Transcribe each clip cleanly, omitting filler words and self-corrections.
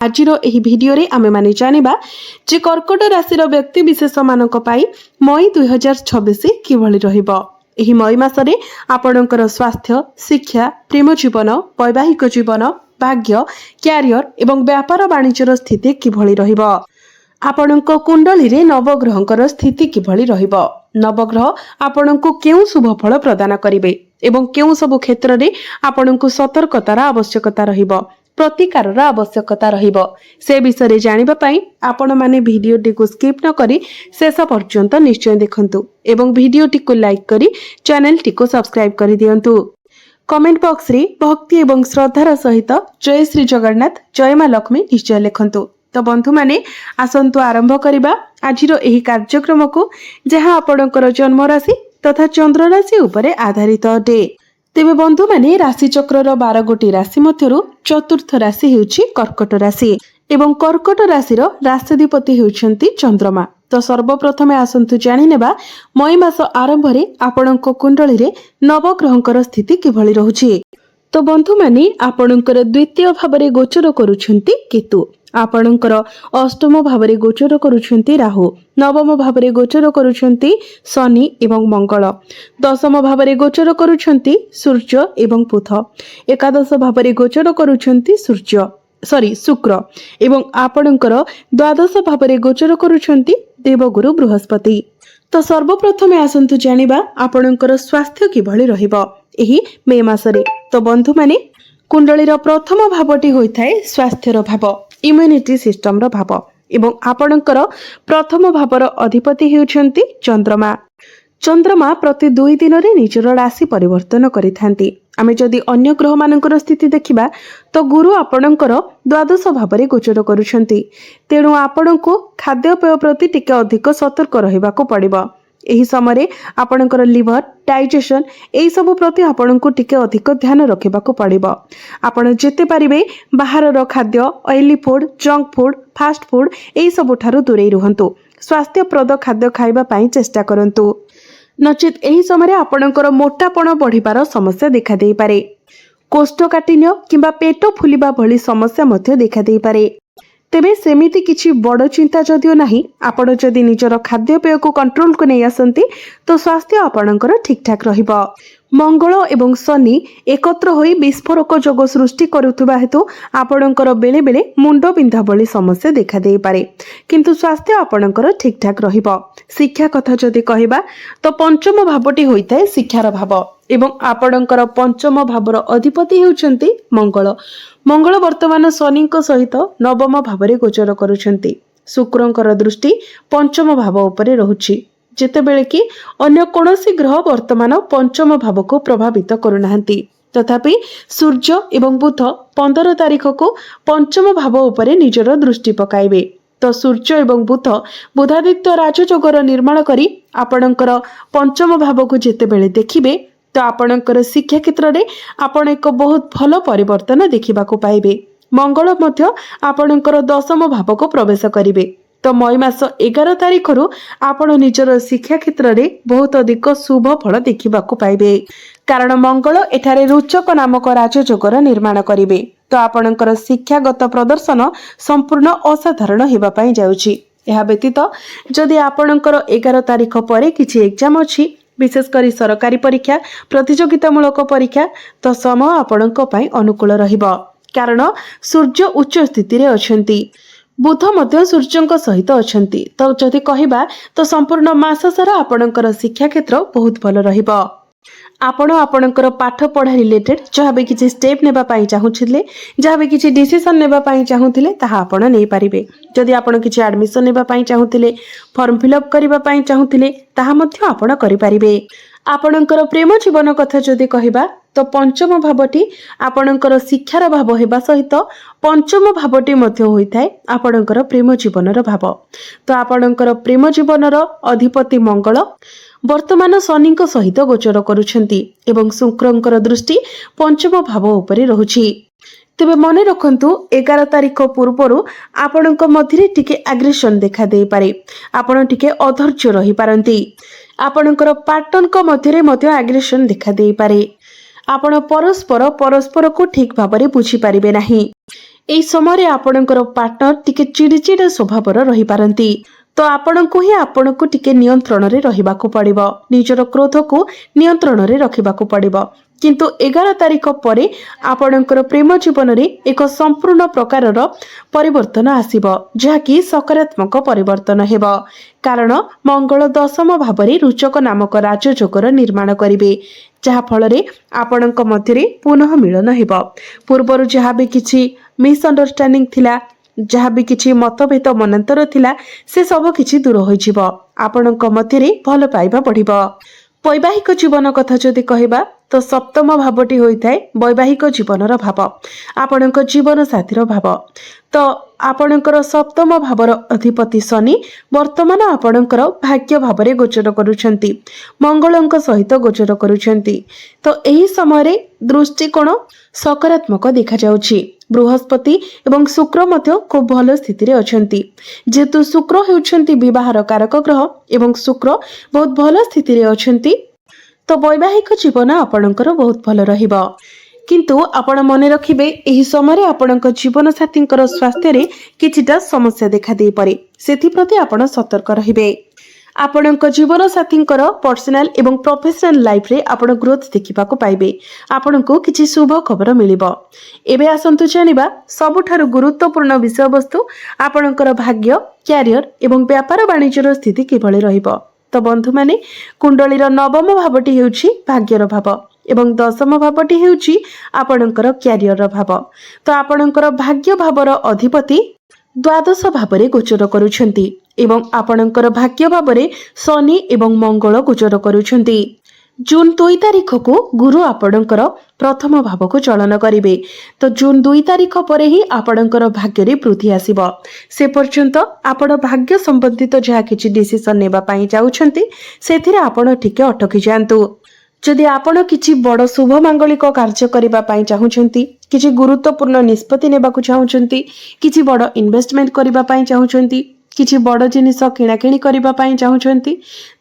आजिर एही भिडियो रे आमे माने जानिबा जे कर्कट राशि व्यक्ति विशेष मानक पाई मई 2026 किभଳି रहिबो। एही मई मासरे आपणकर स्वास्थ्य, शिक्षा, प्रेम जीवन, वैवाहिक जीवन, भाग्य, क्यारियर एवं व्यापार वाणिज्यर स्थिति किभଳି रहिबो। आपणक कुंडली रे नवग्रहंकर स्थिति किभଳି रहिबो। नवग्रह आपणको केउ शुभ फल प्रदान करिवे एवं केउ सब क्षेत्र रे आपणको सतर्कतार आवश्यकता रहिबो, प्रतिकार आवश्यकता रहिबो। से विषय जानिबा पई आपण माने भिडियोटी को स्किप न करी शेष पर्यंत निश्चय देखंतु एवं भिडियोटी को लाइक करी चैनल टी को सब्सक्राइब करी दियंतु। कमेंट बॉक्स रे भक्ति एवं श्रद्धार सहित जय श्री जगन्नाथ, जय मां लक्ष्मी निश्चय लिखंतु। तो बंधु माने आसंतु आरंभ करिबा आजिरो एही कार्यक्रम को जहां आपणकर जन्म राशि तथा चंद्र राशि उपरे आधारित अटे। तेबे बंधु माने राशि चक्रर 12 गोटी राशि मध्यरु चतुर्थ राशि हेउछि कर्कट राशि एवं कर्कट राशिर राष्ट्राधिपति हेउछन्ति चंद्रमा। तो सर्वप्रथमे आसंतु जानि नेबा मई मास आरंभ रे आपणको कुंडली रे नवग्रहंकर स्थिति किभଳି रहुछि। तो बंधु माने आपणकर द्वितीय भावरे गोचर करूछन्ति केतु, आपणकर अष्टम भावरे गोचर करूछन्ति राहु, नवम भावरे गोचर करूछन्ति शनि एवं मंगल, दशम भावरे गोचर करूछन्ति सूर्य एवं बुध, एकादश भावरे गोचर करूछन्ति शुक्र एवं आपणकर द्वादश भावरे गोचर करूछन्ति देवगुरु बृहस्पति। तो सर्वप्रथमे आसंतु जानिबा आपणकर स्वास्थ्य किभଳି रहिबो एही मे मासरे। तो बंधु माने कुंडलीर प्रथम भावटी होइथाय स्वास्थ्यर भाव, इम्यूनिटी सिस्टम रो भाव एवं आपणकर प्रथम भावर अधिपति हेउछन्ति चंद्रमा। चंद्रमा प्रति 2 दिन रे निजर राशि परिवर्तन करिथांती। आमे जदि अन्य ग्रह मानकर स्थिति देखिबा तो गुरु आपणकर द्वादश भावरे गोचर करूछन्ति, तेणु आपणको खाद्यपेय प्रति टिके अधिक सतर्क रहिबाको पड़िबो। एही समय आपणकर लिवर, डाइजेशन एही सब प्रति आपणको टिके अधिक ध्यान रखिबाको पड़िबो। आपण जेते पारिबे बाहरर खाद्य, oily food, junk food, fast food एही सब ठारू दूरे रुहंतु। स्वास्थ्यप्रद खाद्य खाइबा पई चेष्टा करंतु, नचेत एही समय आपणकर मोटापण बढ़िबार समस्या देखा देई पारे। कोष्ठकाठिन्य किंबा पेट फुलिबा भली समस्या मध्ये देखा देई पारे। तेबे सेमिति किछि बड़ चिंता जदियो नाही, आपण जदि निजर खाद्यपेय को कंट्रोल को नै आसंती तो स्वास्थ्य आपणकर ठीक ठाक रहिबो। मंगल एवं शनि एकत्र होई विस्फोरक जोग सृष्टि करुथुबा हेतु आपणकर बेले बेले मुंड बिंधा भली समस्या देखा देई पारे, किंतु स्वास्थ्य आपणकर ठीक ठाक रहिबो। शिक्षा कथा जदि कहिबा तो पंचम भावटी होइताय शिक्षार भाव एवं आपणकर पंचम भावर अधिपति हेउछन्ति मंगल। मंगल वर्तमान शनिको सहित नवम भावरे गोचर करूछन्ति। शुक्रंकर दृष्टि पंचम भाव उपरे रहुछि, जेतेबेले कि अन्य कोनोसी ग्रह वर्तमान पंचम भाव को प्रभावित करुनाहंती। तथापि सूर्य एवं बुध 15 तारिख को पंचम भाव उपरे निजर दृष्टि पकाइबे। तो सूर्य एवं बुध बुधादित्य राजयोगर निर्माण करी आपणकर पंचम भाव को जेतेबेले देखिबे तो आपणकर शिक्षा क्षेत्र रे आपण एक बहुत भल परिवर्तन देखिबा को पाइबे। मंगल मध्य आपणकर दशम भाव को प्रवेश करिवे। तो मई मास 11 तारिख रु आपण निजर शिक्षा क्षेत्र रे बहुत अधिक शुभ फल देखिबा को पाइबे, कारण मंगल एठारे रोचक नामक राजयोगर निर्माण करिवे। तो आपणकर शिक्षागत प्रदर्शन संपूर्ण असाधारण हेबा पई जाउछि। एहा व्यतीत जदि आपणकर 11 तारिख परे किछि एग्जाम अछि, विशेषकर सरकारी परीक्षा, प्रतियोगितामूलक परीक्षा, तो समय आपणक पई अनुकूल रहिबो, कारण सूर्य उच्च स्थिति रे अछंती, बुध मध्य सूर्यंक सहित अछंती। तो जदि कहिबा तो संपूर्ण मास सारा आपणकर शिक्षा क्षेत्र बहुत भल रहिबो। आपण आपणकर पाठ पढ़ा रिलेटेड जहाँ भी किसी स्टेप नेबा पाई चाहुथिले, जहाँ भी किसी डिसीजन नेबा पाई चाहुथिले ताहा आपण नै पारिबे। जदि आपण किसी एडमिशन नेबा पाई चाहुथिले, फॉर्म फिलअप करिबा पाई चाहुथिले ताहा मध्य आपण करि पारिबे। आपणकर प्रेम जीवन कथा जदि कहिबा तो पंचम भावटी आपणकर शिक्षार भाव हेबा सहित पंचम भावटी मध्य होइथाय आपणकर प्रेम जीवनर भाव। तो आपणकर प्रेम जीवनर अधिपति मंगल वर्तमान शनिको सहित गोचर करूछन्ति एवं शुक्रंकर दृष्टि पंचम भाव उपरे रहुछि। तेबे मने रखंतु 11 तारिख पूर्वरु आपणक मध्यरे टिके एग्रेशन देखा देई पारे, आपण टिके अधैर्य रही पारंती, आपणकर पार्टनर को मध्यरे मध्य एग्रेशन देखा देई पारे, आपण परस्पर को ठीक भाबरे बुझी पारिबे नाही। एई समय आपणकर पार्टनर टिके चिड़चिड़ा स्वभावर रही पारंती। तो आपणको ही आपणको टिके नियंत्रण रे रहिबाकू पड़िबो। निजर क्रोध को नियंत्रण रे रखिबाकू पड़िबो। किंतु 11 तारिख परे आपणकर प्रेम जीवन रे एक संपूर्ण प्रकारर परिवर्तन आसीबो, जहाँकि सकारात्मक परिवर्तन हेबो। कारण मंगल दशम भावरे रुचक नामक राजयोगर निर्माण करिवे, जहा फल रे आपणक मध्यरे पुनः मिलन हेबो। पूर्वरु जहा भी किछि मिसअंडरस्टैंडिंग थिला, जहा भी किछि मतभेद मनांतर थिला, से सब किछि दूर होइजिबो। आपणक मध्यरे भल पाइबा बढ़िबो। वैवाहिक जीवन कथा जदि कहबा तो सप्तम भावटी होइथाय वैवाहिक जीवनर भाव, आपणक जीवन साथीर भाव। तो आपणकर सप्तम भावर अधिपति शनि वर्तमान आपणकर भाग्य भावरे गोचर करुछंती, मंगलंक सहित गोचर करुछंती। तो एही समय दृष्टिकोण सकारात्मक देखा जाउछि। बृहस्पति एवं शुक्र मध्य खूब भल स्थिति रे अछंती। जेतु शुक्र हेउछंती विवाहर कारक ग्रह एवं शुक्र बहुत भल स्थिति रे अछंती, तो वैवाहिक जीवन आपणकर बहुत भल रहिबो। किंतु आपण मने रखिबे एही समय आपणक जीवन साथींकर स्वास्थ्य रे किछिटा समस्या देखा देई पारे, सेथि प्रति आपण सतर्क रहिबे। आपणक जीवन साथींकर पर्सनल एवं प्रोफेशनल लाइफ रे आपण ग्रोथ देखिबाको पाइबे। आपणको किछि शुभ खबर मिलिबो। एबे आसंतु जानिबा सबुठारु गुरुत्वपूर्ण विषय वस्तु आपणकर भाग्य, कैरियर एवं व्यापार वाणिज्यर स्थिति किभଳି रहिबो। तो बंधु माने कुंडलीर नवम भावटी हेउछि भाग्यर भाव एवं दशम भावटी हेउछि आपणकर कैरियर भाव। तो आपणकर भाग्य भावर अधिपति द्वादश भावरे गोचर करुछंती एवं आपणकर भाग्य भावरे शनि एवं मंगल गोचर करुछंती। जून 2 तारिख को गुरु आपणकर प्रथम भाव को चलन करिवे। तो जून 2 तारिख परे ही आपणकर भाग्य रे वृद्धि आसीबो। से पर्यंत आपण भाग्य संबंधित जहा किछि डिसिजन नेबा पई जाउछंती, सेथिरे आपण ठीके अटकी जांतु। जदि आपण किछि बड़ शुभ मांगलिक कार्य करिबा पई चाहुछंती, किछि गुरुत्वपूर्ण निष्पत्ति नेबाकू चाहुछंती, किछि बड़ इन्वेस्टमेंट करिबा पई चाहुछंती, किछि बड़ जिनिस किणाकिणी करिबा पई चाहुछंती,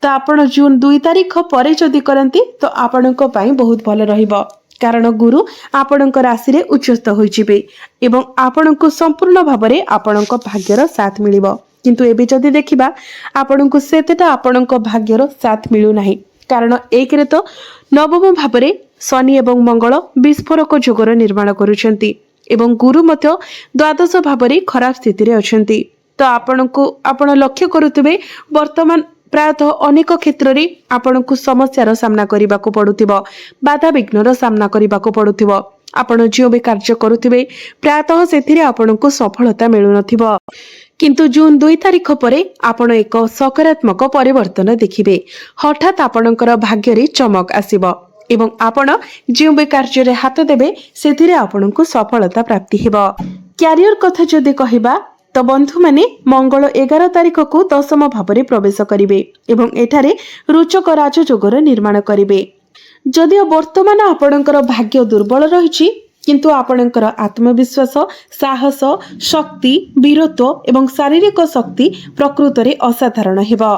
तो आपण जून 2 तारिख परे जदि करंती तो आपणको पई बहुत भल रहिबो। कारण गुरु आपणको राशि रे उच्चस्थ होइजिबे एवं आपणको संपूर्ण भाबरे आपणको भाग्यर साथ मिलिबो। किंतु एबे जदि देखिबा आपणको सेतेटा आपणको भाग्यर साथ मिलु नाही। कारण एक रे तो नवम भावरे शनि एवं मंगल विस्फोरक जोगर निर्माण करुछंती एवं गुरु मध्य द्वादश भावरे खराब स्थिति रे अछंती। तो आपण लक्ष्य करुथिबे वर्तमान प्रायतः अनेक क्षेत्र रे आपणको समस्यार सामना करिबाको पडुथिबो, बाधा विघ्नर सामना करिबाको पडुथिबो। आपण जो भी कार्य करुथिबे प्रायतः सेथिरे आपणको सफलता मिलु नथिबो। किंतु जून 2 तारिख परे आपण एक सकारात्मक परिवर्तन देखिबे। हठात आपणकर भाग्य रे चमक आसीबो एवं आपण जो भी कार्य रे हाथ देबे सेथिरे आपणको सफलता प्राप्ति हेबो। कैरियर कथा जदि कहिबा तो बंधु माने मंगल 11 तारिख को दशम भावरे प्रवेश करिवे एवं एठारे रुचक राजयोगर निर्माण करिवे। जदिओ वर्तमान आपणकर भाग्य दुर्बल रहिछि, किंतु आपणकर आत्मविश्वास, साहस, शक्ति, वीरत्व एवं शारीरिक शक्ति प्रकृत रे असाधारण हेबो।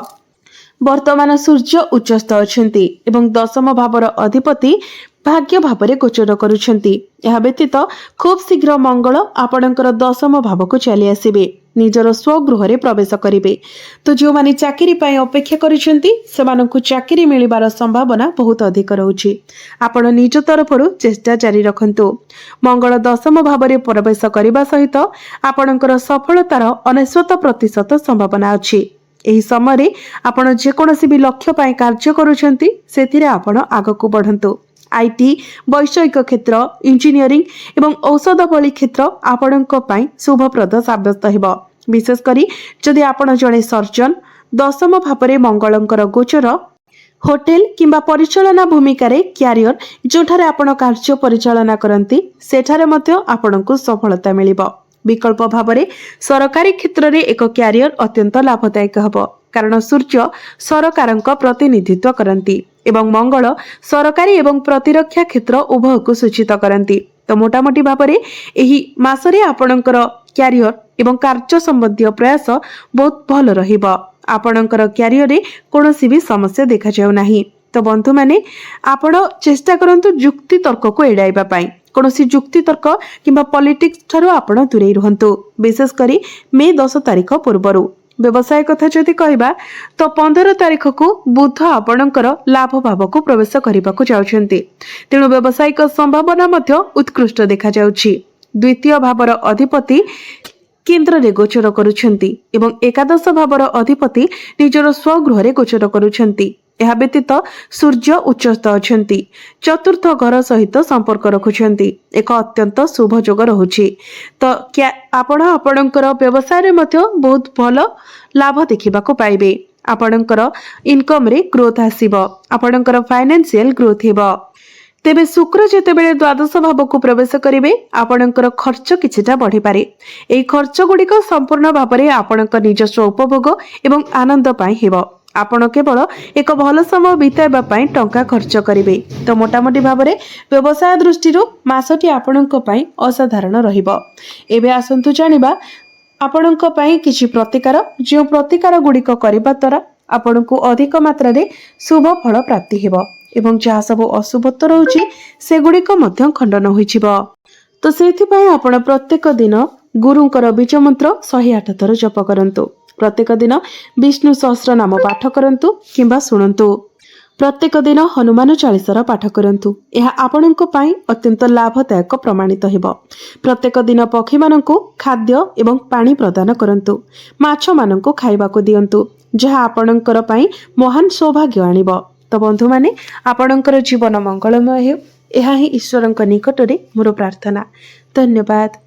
वर्तमान सूर्य उच्चस्थ अछंती एवं दशम भावर अधिपति भाग्य भावरे गोचर करुछंती। यह व्यतीत खूब शीघ्र मंगल आपणकर दशम भाव को चली आसीबे, निजर स्वगृह रे प्रवेश करिवे। तो जो माने चाकरी पई अपेक्षा करिसेंती सेमानकु चाकरी मिलिबार संभावना बहुत अधिक रहउछि। आपण निज तरफरु चेष्टा जारी रखंतु। मंगल दशम भावरे प्रवेश करिबा सहित आपणकर सफलतार 99% संभावना अछि। एही समय आपण जे कोनोसी भी लक्ष्य पई कार्य करूछंती सेथिरे आपण आगकु बढ़ंतु। आईटी, वैषयिक क्षेत्र, इंजीनियरिंग एवं औषध भली क्षेत्र आपणक पई शुभप्रद साब्यस्त हेबो। विशेष करी जदि आपण जणे सर्जन, दशम भावरे मंगलंकर गोचर होटेल किंबा परिचालना भूमिका रे कैरियर जोठारे आपण कार्य परिचालना करंती सेठारे मध्य आपणकु सफलता मिलिबो। विकल्प भावरे सरकारी क्षेत्र रे एक कैरियर अत्यंत लाभदायक हबो। कारण सूर्य सरकारक प्रतिनिधित्व करंती एवं मंगल सरकारी एवं प्रतिरक्षा क्षेत्र उभय को सूचित करंती। तो मोटामोटी भावरे एही मासरे आपणकर कैरियर एवं कार्य संबंधी प्रयास बहुत भल रहिबो। आपणकर कैरियर रे कोनोसी भी समस्या देखा जाउ नाही। तो बंधु माने आपण चेष्टा करंतु जुक्ति तर्क को एडाइबा पई। कौनसी जुक्ति तर्क किंबा पॉलिटिक्स ठारू आपण दूरे रुहंतु। विशेष करी मे 10 तारिख पूर्वरु। व्यवसाय कथा जदि कहबा तो 15 तारिख को बुध आपणकर लाभ भाव को प्रवेश करने को जाउछंती। तेणु व्यवसायिक संभावना मध्य उत्कृष्ट देखा जाउछि। द्वितीय भावर अधिपति केन्द्र रे गोचर करुछंती एवं एकादश भावर अधिपति निजर स्वगृह रे गोचर करुछंती। यह व्यतीत सूर्य उच्चस्थ अछंती। चतुर्थ घर सहित संपर्क रखुछंती। एक अत्यंत शुभ जोग रहुछि। तो क्या आपण आपणकर व्यवसाय रे मध्य बहुत भल लाभ देखिबा को पाइबे। आपणकर इनकम रे ग्रोथ आसीबो। आपणकर फाइनेंशियल ग्रोथ हेबो। तेबे शुक्र जेतेबेले द्वादश भाव को प्रवेश करिवे आपणकर खर्च किछिटा बढ़ी पारे। एई खर्च गुड़िक संपूर्ण भाव में आपणक निजस्व उपभोग एवं आनंद पाई हेबो। आपण केवल एक भल समय बिताइबा पाई टंका खर्च करिवे। तो मोटामोटी भाव में व्यवसाय दृष्टि मासटी आपणक पाई असाधारण रहिबो। एबे आसंतु जानिबा आपणक पाई किछि प्रतिकार जो प्रतिकार गुड़िक करिबा द्वारा आपणकु अधिक मात्रा रे शुभ फल प्राप्ति हेबो एवं जहाँ सब अशुभत्व रहुछि सेगुड़िक मध्य खंडन होइछिबो। तो सेथिपाई आपण प्रत्येक दिन गुरुंकर बीज मंत्र 108 थर जप करंतु। प्रत्येक दिन विष्णु सहस्र नाम पाठ करंतु किंबा सुनंतु। प्रत्येक दिन हनुमान चालीसार पाठ करंतु। यह आपणक पाई अत्यंत लाभदायक प्रमाणित हेबो। प्रत्येक दिन पक्षी माननकु खाद्य एवं पानी प्रदान करंतु। माछ माननकु खाइबाकु दियंतु जहाँ आपणकर पाई महान सौभाग्य आनिबो। तो बंधु माने आपणकर जीवन मंगलमय हेउ। यह ही ईश्वरंक निकटरे मोर प्रार्थना। धन्यवाद।